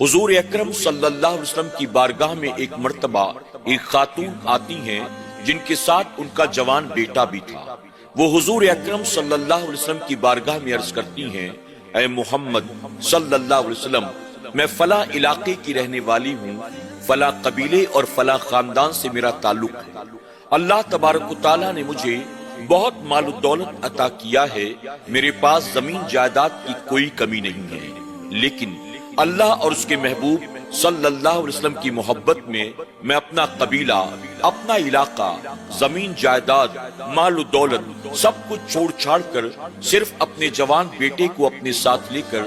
حضور اکرم صلی اللہ علیہ وسلم کی بارگاہ میں ایک مرتبہ ایک خاتون آتی ہیں جن کے ساتھ ان کا جوان بیٹا بھی تھا۔ وہ حضور اکرم صلی اللہ علیہ وسلم کی بارگاہ میں عرض کرتی ہیں، اے محمد صلی اللہ علیہ وسلم، میں فلاں علاقے کی رہنے والی ہوں، فلاں قبیلے اور فلاں خاندان سے میرا تعلق ہے۔ اللہ تبارک و تعالیٰ نے مجھے بہت مال و دولت عطا کیا ہے، میرے پاس زمین جائیداد کی کوئی کمی نہیں ہے، لیکن اللہ اور اس کے محبوب صلی اللہ علیہ وسلم کی محبت میں میں اپنا قبیلہ، اپنا علاقہ، زمین جائیداد، مال و دولت سب کچھ چھوڑ چھاڑ کر صرف اپنے جوان بیٹے کو اپنے ساتھ لے کر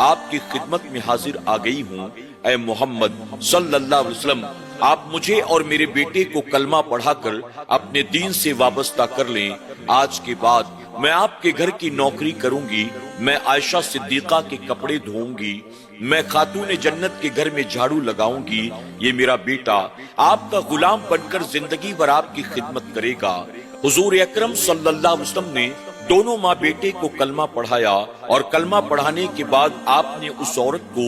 آپ کی خدمت میں حاضر آ گئی ہوں۔ اے محمد صلی اللہ علیہ وسلم، آپ مجھے اور میرے بیٹے کو کلمہ پڑھا کر اپنے دین سے وابستہ کر لیں۔ آج کے بعد میں آپ کے گھر کی نوکری کروں گی، میں عائشہ صدیقہ کے کپڑے دھوؤں گی، میں خاتون جنت کے گھر میں جھاڑو لگاؤں گی، یہ میرا بیٹا آپ کا غلام بن کر زندگی بھر آپ کی خدمت کرے گا۔ حضور اکرم صلی اللہ علیہ وسلم نے دونوں ماں بیٹے کو کلمہ پڑھایا، اور کلمہ پڑھانے کے بعد آپ نے اس عورت کو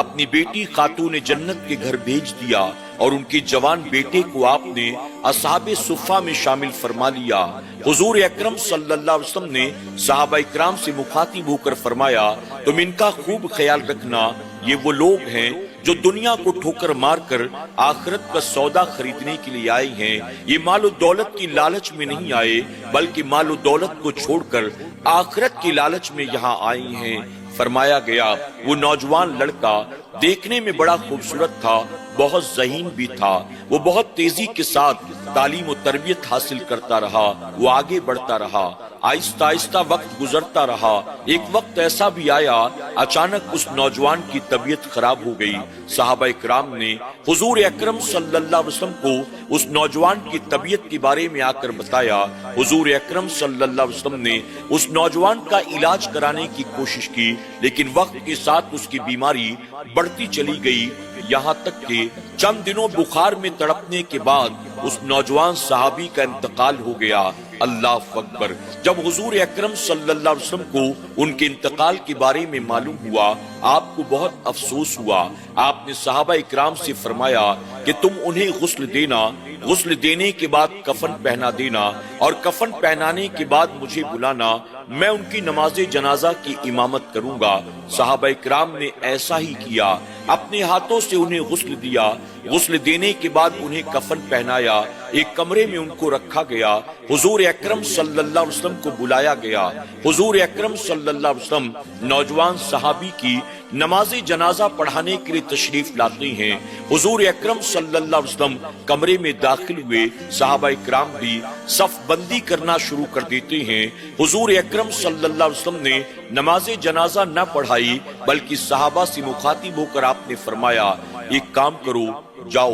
اپنی بیٹی خاتون جنت کے گھر بھیج دیا، اور ان کے جوان بیٹے کو آپ نے اصحاب صفہ میں شامل فرما لیا۔ حضور اکرم صلی اللہ علیہ وسلم نے صحابہ اکرام سے مخاطب ہو کر فرمایا، تم ان کا خوب خیال رکھنا، یہ وہ لوگ ہیں جو دنیا کو ٹھوکر مار کر آخرت کا سودا خریدنے کے لیے آئے ہیں۔ یہ مال و دولت کی لالچ میں نہیں آئے، بلکہ مال و دولت کو چھوڑ کر آخرت کی لالچ میں یہاں آئے ہیں۔ فرمایا گیا، وہ نوجوان لڑکا دیکھنے میں بڑا خوبصورت تھا، بہت ذہین بھی تھا، وہ بہت تیزی کے ساتھ تعلیم و تربیت حاصل کرتا رہا، وہ آگے بڑھتا رہا، آہستہ آہستہ وقت گزرتا رہا۔ ایک وقت ایسا بھی آیا، اچانک اس نوجوان کی طبیعت خراب ہو گئی۔ صحابہ اکرام نے حضور اکرم صلی اللہ علیہ وسلم کو اس نوجوان کی طبیعت کے بارے میں آ کر بتایا۔ حضور اکرم صلی اللہ علیہ وسلم نے اس نوجوان کا علاج کرانے کی کوشش کی، لیکن وقت کے ساتھ اس کی بیماری بڑھتی چلی گئی، یہاں تک کہ چند دنوں بخار میں تڑپنے کے بعد اس نوجوان صحابی کا انتقال ہو گیا۔ اللہ اکبر! جب حضور اکرم صلی اللہ علیہ وسلم کو ان کے انتقال کے بارے میں معلوم ہوا، آپ کو بہت افسوس ہوا۔ آپ نے صحابہ اکرام سے فرمایا کہ تم انہیں غسل دینا، غسل دینے کے بعد کفن پہنا دینا، اور کفن پہنانے کے بعد مجھے بلانا، میں ان کی نماز جنازہ کی امامت کروں گا۔ صحابہ اکرام نے ایسا ہی کیا، اپنے ہاتھوں سے انہیں غسل دیا، غسل دینے کے بعد انہیں کفن پہنایا، ایک کمرے میں ان کو رکھا گیا۔ حضور اکرم صلی اللہ علیہ وسلم کو بلایا گیا۔ حضور اکرم صلی اللہ علیہ وسلم نوجوان صحابی کی نماز جنازہ پڑھانے کے لیے تشریف لاتے ہیں۔ حضور اکرم صلی اللہ علیہ وسلم کمرے میں داخل ہوئے، صحابہ اکرام بھی صف بندی کرنا شروع کر دیتے ہیں۔ حضور اکرم صلی اللہ علیہ وسلم نے نماز جنازہ نہ پڑھائی، بلکہ صحابہ سے مخاطب ہو کر آپ نے فرمایا، ایک کام کرو، جاؤ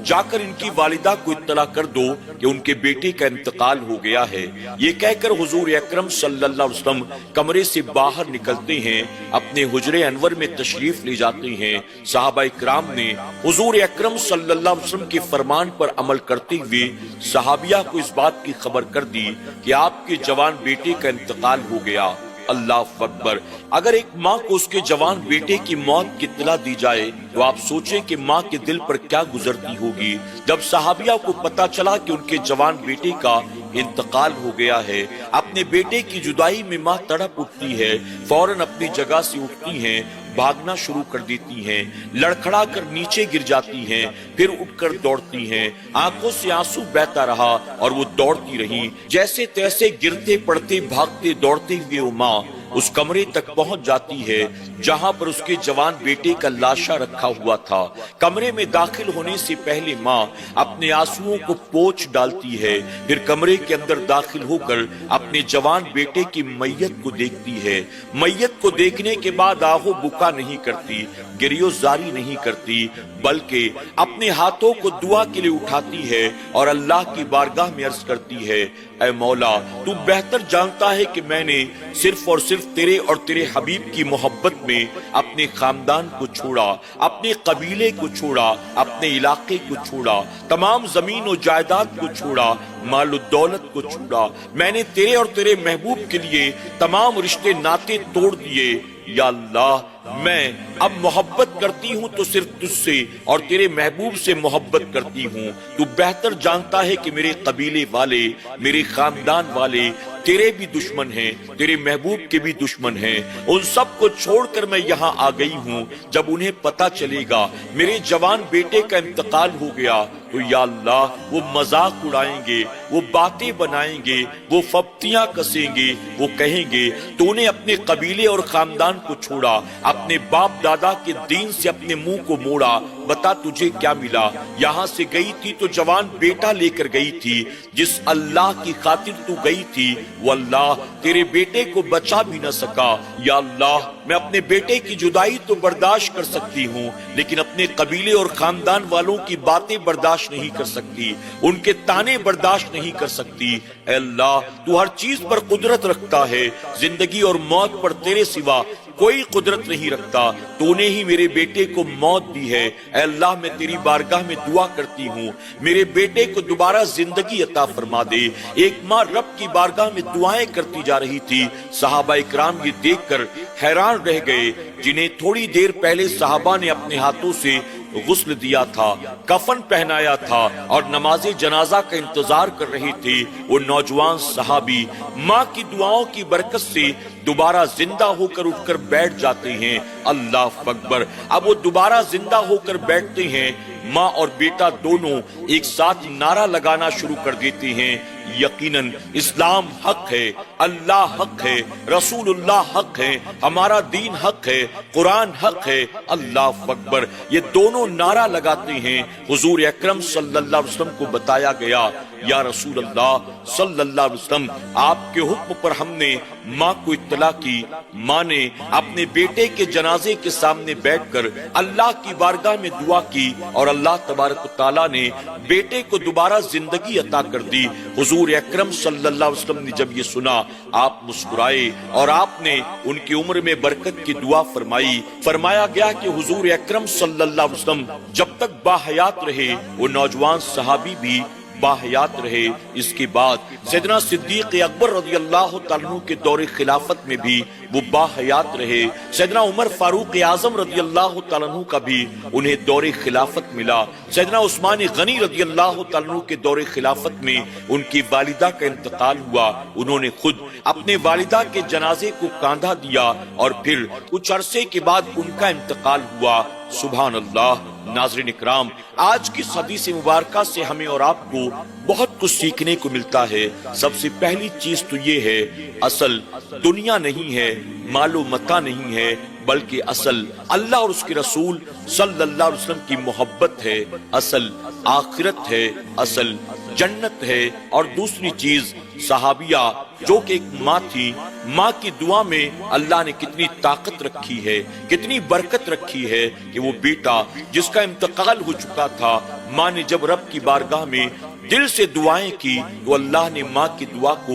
جا کر ان کی والدہ کو اطلاع کر دو کہ ان کے بیٹے کا انتقال ہو گیا ہے۔ یہ کہہ کر حضور اکرم صلی اللہ علیہ وسلم کمرے سے باہر نکلتے ہیں، اپنے حجرے انور میں تشریف لے جاتے ہیں۔ صحابہ اکرام نے حضور اکرم صلی اللہ علیہ وسلم کے فرمان پر عمل کرتے ہوئے صحابیہ کو اس بات کی خبر کر دی کہ آپ کے جوان بیٹے کا انتقال ہو گیا۔ اللہ اکبر! اگر ایک ماں کو اس کے جوان بیٹے کی موت کی اطلاع دی جائے تو آپ سوچیں کہ ماں کے دل پر کیا گزرتی ہوگی۔ جب صحابیہ کو پتا چلا کہ ان کے جوان بیٹے کا انتقال ہو گیا ہے، اپنے بیٹے کی جدائی میں ماں تڑپ اٹھتی ہے، فوراً اپنی جگہ سے اٹھتی ہیں، بھاگنا شروع کر دیتی ہیں، لڑکھڑا کر نیچے گر جاتی ہیں، پھر اٹھ کر دوڑتی ہیں۔ آنکھوں سے آنسو بہتا رہا اور وہ دوڑتی رہی، جیسے تیسے گرتے پڑتے بھاگتے دوڑتے ہوئے وہ ماں اس کمرے تک پہنچ جاتی ہے جہاں پر اس کے جوان بیٹے کا لاشا رکھا ہوا تھا۔ کمرے میں داخل ہونے سے پہلے ماں اپنے آنسوؤں کو پوچھ ڈالتی ہے، پھر کمرے کے اندر داخل ہو کر اپنے جوان بیٹے کی میت کو دیکھتی ہے۔ میت کو دیکھنے کے بعد آہو بکا نہیں کرتی، گریو زاری نہیں کرتی، بلکہ اپنے ہاتھوں کو دعا کے لیے اٹھاتی ہے اور اللہ کی بارگاہ میں عرض کرتی ہے، اے مولا، تو بہتر جانتا ہے کہ میں نے صرف اور صرف تیرے اور تیرے حبیب کی محبت میں اپنے خاندان کو چھوڑا، اپنے قبیلے کو چھوڑا، اپنے علاقے کو چھوڑا، تمام زمین و جائیداد کو چھوڑا، مال و دولت کو چھوڑا، میں نے تیرے اور تیرے محبوب کے لیے تمام رشتے ناطے توڑ دیے۔ یا اللہ، میں اب محبت کرتی ہوں تو صرف تجھ سے اور تیرے محبوب سے محبت کرتی ہوں. تو بہتر جانتا ہے کہ میرے قبیلے والے، میرے خاندان والے تیرے بھی دشمن ہیں، تیرے محبوب کے بھی دشمن ہیں. ان سب کو چھوڑ کر میں یہاں آ گئی ہوں. جب انہیں پتا چلے گا میرے جوان بیٹے کا انتقال ہو گیا تو یا اللہ وہ مذاق اڑائیں گے، وہ باتیں بنائیں گے، وہ فبتیاں کسیں گے، وہ کہیں گے تو نے اپنے قبیلے اور خاندان کو چھوڑا، اپنے باپ دادا کے دین سے اپنے منہ کو موڑا. بتا تجھے کیا ملا؟ یہاں سے گئی تھی تو جوان بیٹا لے کر گئی تھی. جس اللہ کی خاطر تو گئی تھی وہ اللہ تیرے بیٹے کو بچا بھی نہ سکا. یا اللہ میں اپنے بیٹے کی جدائی تو برداشت کر سکتی ہوں لیکن اپنے قبیلے اور خاندان والوں کی باتیں برداشت نہیں کر سکتی، ان کے تانے برداشت نہیں کر سکتی. اے اللہ تو ہر چیز پر قدرت رکھتا ہے، زندگی اور موت پر تیرے سوا کوئی قدرت نہیں رکھتا. تو نے ہی میرے بیٹے کو موت دی ہے. اے اللہ میں تیری بارگاہ میں دعا کرتی ہوں میرے بیٹے کو دوبارہ زندگی عطا فرما دے. ایک ماں رب کی بارگاہ میں دعائیں کرتی جا رہی تھی. صحابہ اکرام یہ دیکھ کر حیران رہ گئے جنہیں تھوڑی دیر پہلے صحابہ نے اپنے ہاتھوں سے غسل دیا تھا، کفن پہنایا تھا اور نماز جنازہ کا انتظار کر رہے تھے. وہ نوجوان صحابی ماں کی دعاؤں کی برکت سے دوبارہ زندہ ہو کر اٹھ کر بیٹھ جاتے ہیں. اللہ اکبر. اب وہ دوبارہ زندہ ہو کر بیٹھتے ہیں. ماں اور بیٹا دونوں ایک ساتھ نعرہ لگانا شروع کر دیتے ہیں یقیناً اسلام حق ہے، اللہ حق ہے، رسول اللہ حق ہے، ہمارا دین حق ہے، قرآن حق ہے. اللہ اکبر. یہ دونوں نعرہ لگاتے ہیں. حضور اکرم صلی اللہ علیہ وسلم کو بتایا گیا یا رسول اللہ صلی اللہ علیہ وسلم آپ کے حکم پر ہم نے ماں کو اطلاع کی. ماں نے اپنے بیٹے کے جنازے کے سامنے بیٹھ کر اللہ کی بارگاہ میں دعا کی اور اللہ تبارک و تعالیٰ نے بیٹے کو دوبارہ زندگی عطا کر دی. حضور اکرم صلی اللہ علیہ وسلم نے جب یہ سنا آپ مسکرائے اور آپ نے ان کی عمر میں برکت کی دعا فرمائی. فرمایا گیا کہ حضور اکرم صلی اللہ علیہ وسلم جب تک باحیات رہے وہ نوجوان صحابی بھی باحیات رہے. اس کے بعد سیدنا صدیق اکبر رضی اللہ تعالیٰ عنہ کے دور خلافت میں بھی وہ باحیات رہے. سیدنا عمر فاروق اعظم رضی اللہ تعالیٰ عنہ کا بھی انہیں دور خلافت ملا. سیدنا عثمان غنی رضی اللہ تعالیٰ عنہ کے دور خلافت میں ان کی والدہ کا انتقال ہوا. انہوں نے خود اپنے والدہ کے جنازے کو کاندھا دیا اور پھر کچھ عرصے کے بعد ان کا انتقال ہوا. سبحان اللہ. ناظرین اکرام آج کی حدیث مبارکہ سے ہمیں اور آپ کو بہت کچھ سیکھنے کو ملتا ہے. سب سے پہلی چیز تو یہ ہے اصل دنیا نہیں ہے، مال و متاع نہیں ہے، بلکہ اصل اللہ اور اس کے رسول صلی اللہ علیہ وسلم کی محبت ہے، اصل آخرت ہے، اصل جنت ہے. اور دوسری چیز صحابیہ جو کہ ایک ماں تھی، ماں کی دعا میں اللہ نے کتنی طاقت رکھی ہے، کتنی برکت رکھی ہے کہ وہ بیٹا جس کا انتقال ہو چکا تھا، ماں نے جب رب کی بارگاہ میں دل سے دعائیں کی تو اللہ نے ماں کی دعا کو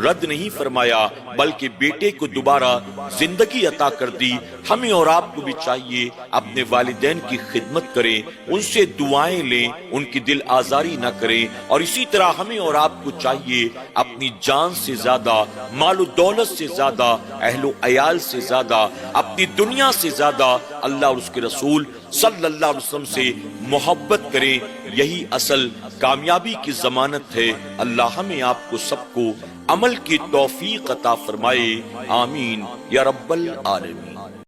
رد نہیں فرمایا بلکہ بیٹے کو دوبارہ زندگی عطا کر دی. ہمیں اور آپ کو بھی چاہیے اپنے والدین کی خدمت کریں، ان سے دعائیں لیں، ان کی دل آزاری نہ کریں. اور اسی طرح ہمیں اور آپ کو چاہیے اپنی جان سے زیادہ، مال و دولت سے زیادہ، اہل و عیال سے زیادہ، اپنی دنیا سے زیادہ اللہ اور اس کے رسول صلی اللہ علیہ وسلم سے محبت کریں. یہی اصل کامیابی کی ضمانت ہے. اللہ ہمیں آپ کو سب کو عمل کی توفیق عطا فرمائے. آمین یا رب العالمین.